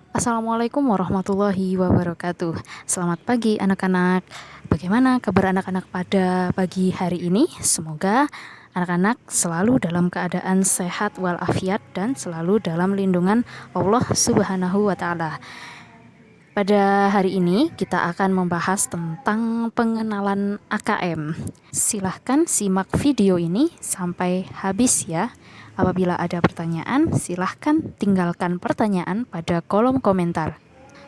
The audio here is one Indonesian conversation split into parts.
Assalamualaikum warahmatullahi wabarakatuh. Selamat pagi anak-anak. Bagaimana kabar anak-anak pada pagi hari ini? Semoga anak-anak selalu dalam keadaan sehat walafiat dan selalu dalam lindungan Allah Subhanahu wa taala. Pada hari ini kita akan membahas tentang pengenalan AKM. Silahkan simak video ini sampai habis ya. Apabila ada pertanyaan, silahkan tinggalkan pertanyaan pada kolom komentar.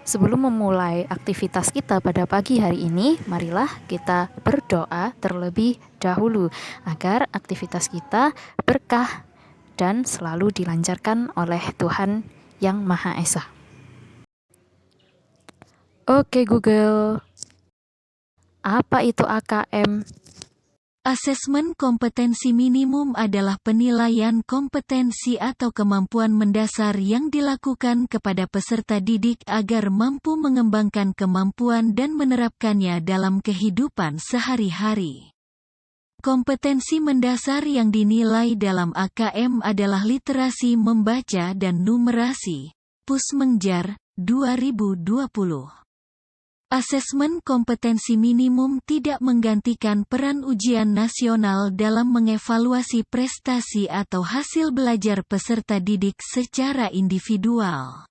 Sebelum memulai aktivitas kita pada pagi hari ini, marilah kita berdoa terlebih dahulu agar aktivitas kita berkah dan selalu dilancarkan oleh Tuhan Yang Maha Esa. Oke Google, apa itu AKM? Asesmen kompetensi minimum adalah penilaian kompetensi atau kemampuan mendasar yang dilakukan kepada peserta didik agar mampu mengembangkan kemampuan dan menerapkannya dalam kehidupan sehari-hari. Kompetensi mendasar yang dinilai dalam AKM adalah literasi membaca dan numerasi. Pusmenjar, 2020. Asesmen kompetensi minimum tidak menggantikan peran ujian nasional dalam mengevaluasi prestasi atau hasil belajar peserta didik secara individual.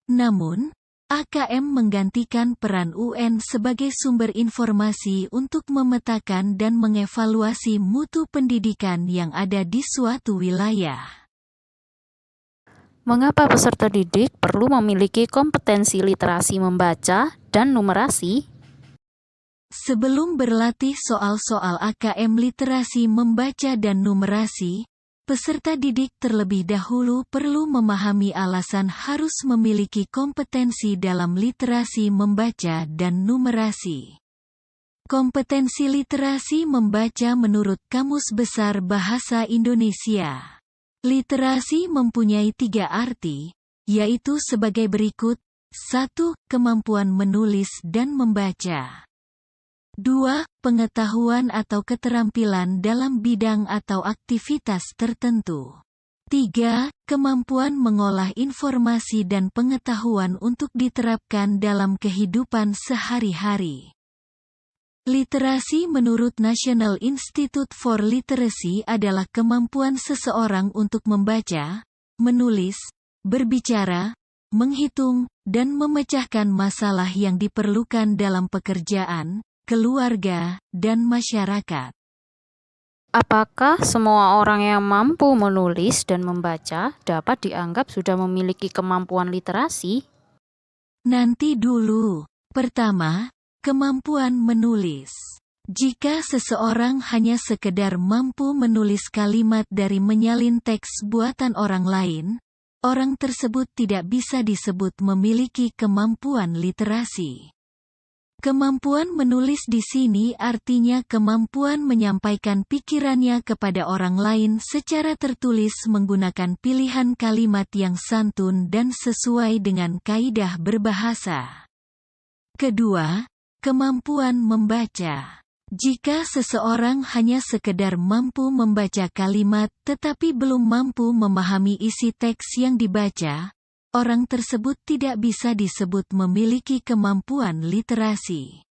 Namun, AKM menggantikan peran UN sebagai sumber informasi untuk memetakan dan mengevaluasi mutu pendidikan yang ada di suatu wilayah. Mengapa peserta didik perlu memiliki kompetensi literasi membaca dan numerasi? Sebelum berlatih soal-soal AKM literasi membaca dan numerasi, peserta didik terlebih dahulu perlu memahami alasan harus memiliki kompetensi dalam literasi membaca dan numerasi. Kompetensi literasi membaca menurut Kamus Besar Bahasa Indonesia. Literasi mempunyai 3 arti, yaitu sebagai berikut. 1. Kemampuan menulis dan membaca. 2. Pengetahuan atau keterampilan dalam bidang atau aktivitas tertentu. 3. Kemampuan mengolah informasi dan pengetahuan untuk diterapkan dalam kehidupan sehari-hari. Literasi menurut National Institute for Literacy adalah kemampuan seseorang untuk membaca, menulis, berbicara, menghitung, dan memecahkan masalah yang diperlukan dalam pekerjaan, keluarga, dan masyarakat. Apakah semua orang yang mampu menulis dan membaca dapat dianggap sudah memiliki kemampuan literasi? Nanti dulu. Pertama, kemampuan menulis. Jika seseorang hanya sekedar mampu menulis kalimat dari menyalin teks buatan orang lain, orang tersebut tidak bisa disebut memiliki kemampuan literasi. Kemampuan menulis di sini artinya kemampuan menyampaikan pikirannya kepada orang lain secara tertulis menggunakan pilihan kalimat yang santun dan sesuai dengan kaidah berbahasa. Kedua, kemampuan membaca. Jika seseorang hanya sekedar mampu membaca kalimat tetapi belum mampu memahami isi teks yang dibaca, orang tersebut tidak bisa disebut memiliki kemampuan literasi.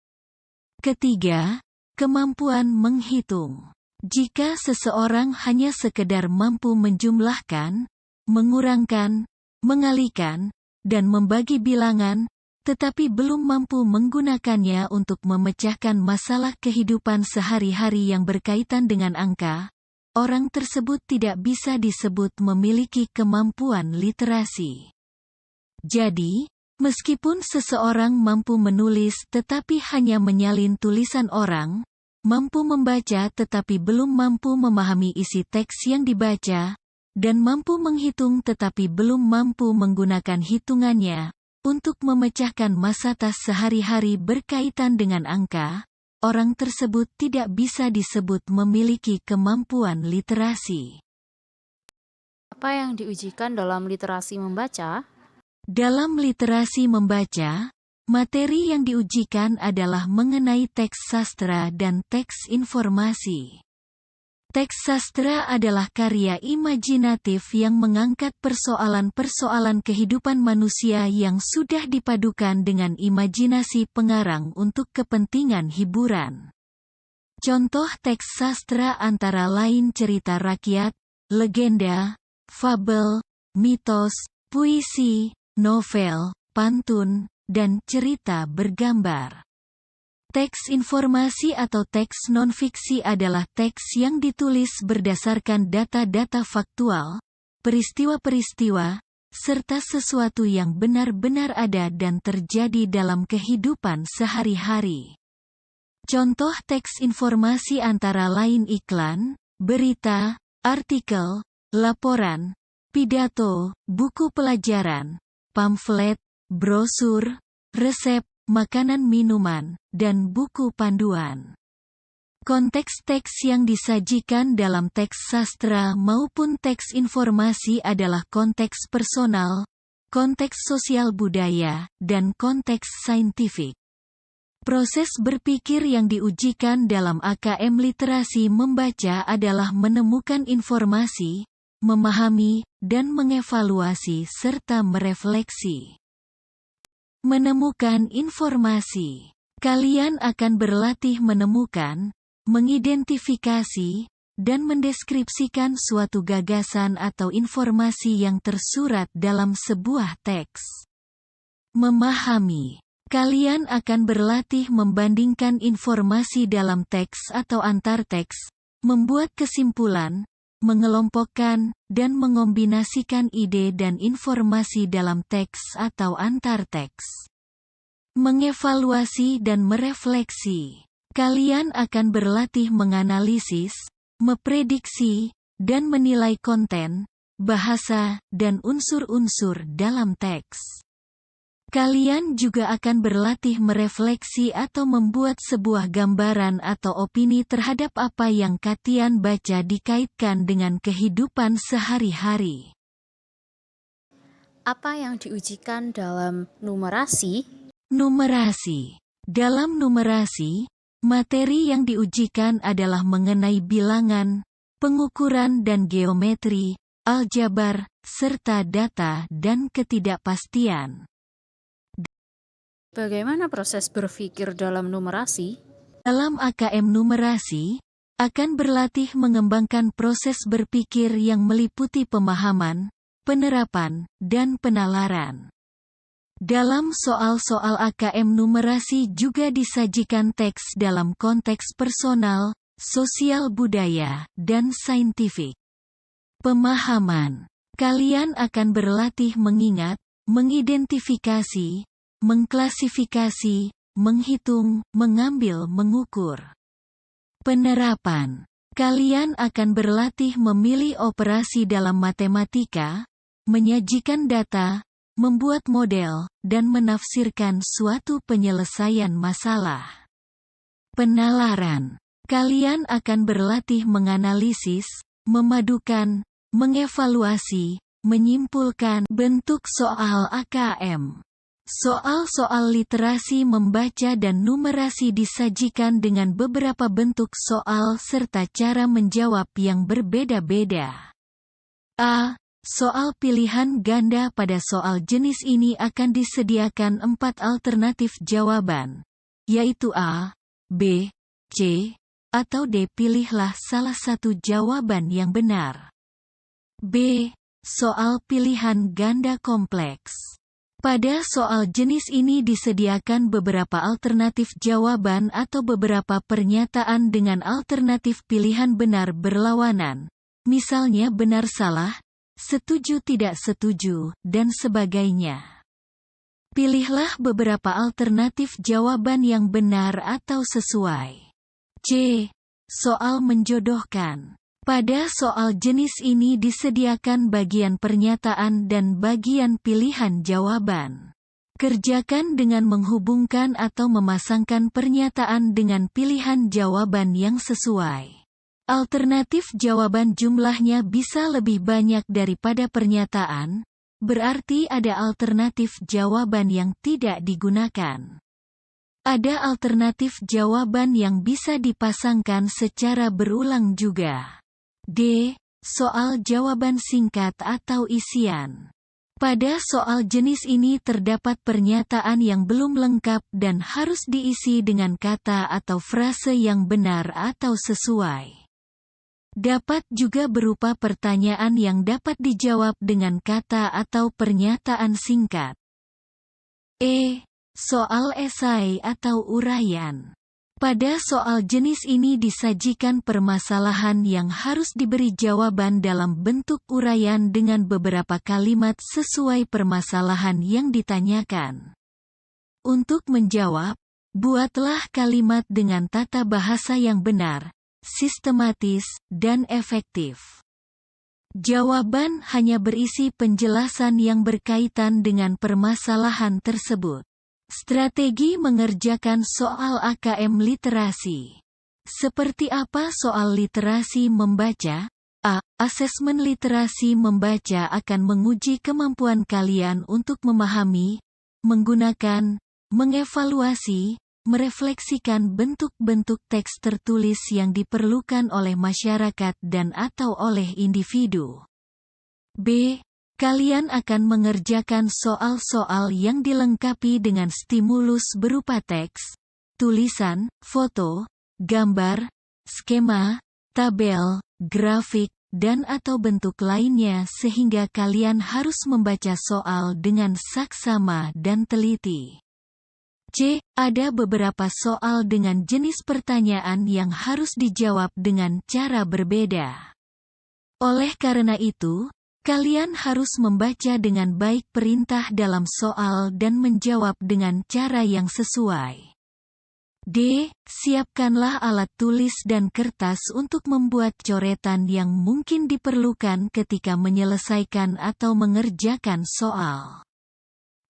Ketiga, kemampuan menghitung. Jika seseorang hanya sekedar mampu menjumlahkan, mengurangkan, mengalikan, dan membagi bilangan, tetapi belum mampu menggunakannya untuk memecahkan masalah kehidupan sehari-hari yang berkaitan dengan angka, orang tersebut tidak bisa disebut memiliki kemampuan literasi. Jadi, meskipun seseorang mampu menulis tetapi hanya menyalin tulisan orang, mampu membaca tetapi belum mampu memahami isi teks yang dibaca, dan mampu menghitung tetapi belum mampu menggunakan hitungannya, untuk memecahkan masalah sehari-hari berkaitan dengan angka, orang tersebut tidak bisa disebut memiliki kemampuan literasi. Apa yang diujikan dalam literasi membaca? Dalam literasi membaca, materi yang diujikan adalah mengenai teks sastra dan teks informasi. Teks sastra adalah karya imajinatif yang mengangkat persoalan-persoalan kehidupan manusia yang sudah dipadukan dengan imajinasi pengarang untuk kepentingan hiburan. Contoh teks sastra antara lain cerita rakyat, legenda, fabel, mitos, puisi, novel, pantun, dan cerita bergambar. Teks informasi atau teks non-fiksi adalah teks yang ditulis berdasarkan data-data faktual, peristiwa-peristiwa, serta sesuatu yang benar-benar ada dan terjadi dalam kehidupan sehari-hari. Contoh teks informasi antara lain iklan, berita, artikel, laporan, pidato, buku pelajaran, pamflet, brosur, resep, makanan minuman, dan buku panduan. Konteks teks yang disajikan dalam teks sastra maupun teks informasi adalah konteks personal, konteks sosial budaya, dan konteks saintifik. Proses berpikir yang diujikan dalam AKM literasi membaca adalah menemukan informasi, memahami, dan mengevaluasi serta merefleksi. Menemukan informasi. Kalian akan berlatih menemukan, mengidentifikasi, dan mendeskripsikan suatu gagasan atau informasi yang tersurat dalam sebuah teks. Memahami. Kalian akan berlatih membandingkan informasi dalam teks atau antar teks, membuat kesimpulan, mengelompokkan, dan mengombinasikan ide dan informasi dalam teks atau antar teks. Mengevaluasi dan merefleksi. Kalian akan berlatih menganalisis, memprediksi, dan menilai konten, bahasa, dan unsur-unsur dalam teks. Kalian juga akan berlatih merefleksi atau membuat sebuah gambaran atau opini terhadap apa yang kalian baca dikaitkan dengan kehidupan sehari-hari. Apa yang diujikan dalam numerasi? Numerasi. Dalam numerasi, materi yang diujikan adalah mengenai bilangan, pengukuran dan geometri, aljabar, serta data dan ketidakpastian. Bagaimana proses berpikir dalam numerasi? Dalam AKM numerasi, akan berlatih mengembangkan proses berpikir yang meliputi pemahaman, penerapan, dan penalaran. Dalam soal-soal AKM numerasi juga disajikan teks dalam konteks personal, sosial budaya, dan saintifik. Pemahaman. Kalian akan berlatih mengingat, mengidentifikasi, mengklasifikasi, menghitung, mengambil, mengukur. Penerapan. Kalian akan berlatih memilih operasi dalam matematika, menyajikan data, membuat model, dan menafsirkan suatu penyelesaian masalah. Penalaran. Kalian akan berlatih menganalisis, memadukan, mengevaluasi, menyimpulkan bentuk soal AKM. Soal-soal literasi membaca dan numerasi disajikan dengan beberapa bentuk soal serta cara menjawab yang berbeda-beda. A. Soal pilihan ganda. Pada soal jenis ini akan disediakan 4 alternatif jawaban, yaitu A, B, C, atau D. Pilihlah salah satu jawaban yang benar. B. Soal pilihan ganda kompleks. Pada soal jenis ini disediakan beberapa alternatif jawaban atau beberapa pernyataan dengan alternatif pilihan benar berlawanan, misalnya benar salah, setuju tidak setuju, dan sebagainya. Pilihlah beberapa alternatif jawaban yang benar atau sesuai. C. Soal menjodohkan. Pada soal jenis ini disediakan bagian pernyataan dan bagian pilihan jawaban. Kerjakan dengan menghubungkan atau memasangkan pernyataan dengan pilihan jawaban yang sesuai. Alternatif jawaban jumlahnya bisa lebih banyak daripada pernyataan, berarti ada alternatif jawaban yang tidak digunakan. Ada alternatif jawaban yang bisa dipasangkan secara berulang juga. D. Soal jawaban singkat atau isian. Pada soal jenis ini terdapat pernyataan yang belum lengkap dan harus diisi dengan kata atau frase yang benar atau sesuai. Dapat juga berupa pertanyaan yang dapat dijawab dengan kata atau pernyataan singkat. E. Soal esai atau uraian. Pada soal jenis ini disajikan permasalahan yang harus diberi jawaban dalam bentuk uraian dengan beberapa kalimat sesuai permasalahan yang ditanyakan. Untuk menjawab, buatlah kalimat dengan tata bahasa yang benar, sistematis, dan efektif. Jawaban hanya berisi penjelasan yang berkaitan dengan permasalahan tersebut. Strategi mengerjakan soal AKM literasi. Seperti apa soal literasi membaca? A. Asesmen literasi membaca akan menguji kemampuan kalian untuk memahami, menggunakan, mengevaluasi, merefleksikan bentuk-bentuk teks tertulis yang diperlukan oleh masyarakat dan atau oleh individu. B. Kalian akan mengerjakan soal-soal yang dilengkapi dengan stimulus berupa teks, tulisan, foto, gambar, skema, tabel, grafik, dan atau bentuk lainnya sehingga kalian harus membaca soal dengan saksama dan teliti. C. Ada beberapa soal dengan jenis pertanyaan yang harus dijawab dengan cara berbeda. Oleh karena itu, kalian harus membaca dengan baik perintah dalam soal dan menjawab dengan cara yang sesuai. D. Siapkanlah alat tulis dan kertas untuk membuat coretan yang mungkin diperlukan ketika menyelesaikan atau mengerjakan soal.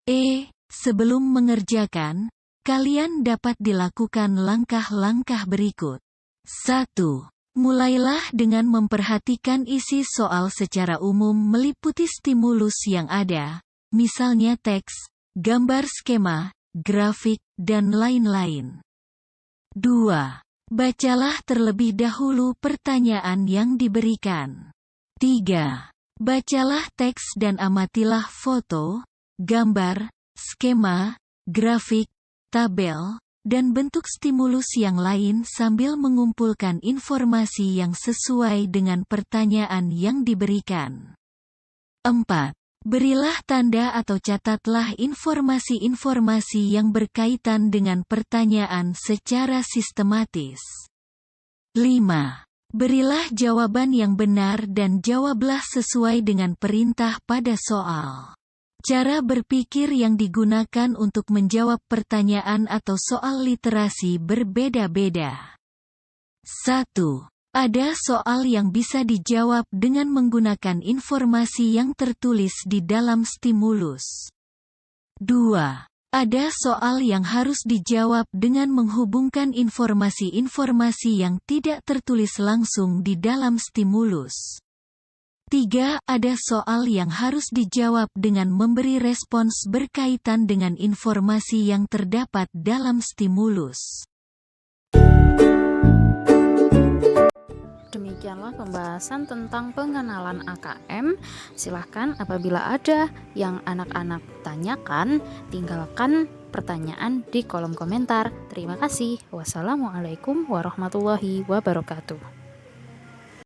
E. Sebelum mengerjakan, kalian dapat dilakukan langkah-langkah berikut. 1. Mulailah dengan memperhatikan isi soal secara umum meliputi stimulus yang ada, misalnya teks, gambar skema, grafik, dan lain-lain. 2. Bacalah terlebih dahulu pertanyaan yang diberikan. 3. Bacalah teks dan amatilah foto, gambar, skema, grafik, tabel, dan bentuk stimulus yang lain sambil mengumpulkan informasi yang sesuai dengan pertanyaan yang diberikan. 4. Berilah tanda atau catatlah informasi-informasi yang berkaitan dengan pertanyaan secara sistematis. 5. Berilah jawaban yang benar dan jawablah sesuai dengan perintah pada soal. Cara berpikir yang digunakan untuk menjawab pertanyaan atau soal literasi berbeda-beda. 1. Ada soal yang bisa dijawab dengan menggunakan informasi yang tertulis di dalam stimulus. 2. Ada soal yang harus dijawab dengan menghubungkan informasi-informasi yang tidak tertulis langsung di dalam stimulus. 3. Ada soal yang harus dijawab dengan memberi respons berkaitan dengan informasi yang terdapat dalam stimulus. Demikianlah pembahasan tentang pengenalan AKM. Silahkan apabila ada yang anak-anak tanyakan, tinggalkan pertanyaan di kolom komentar. Terima kasih. Wassalamualaikum warahmatullahi wabarakatuh.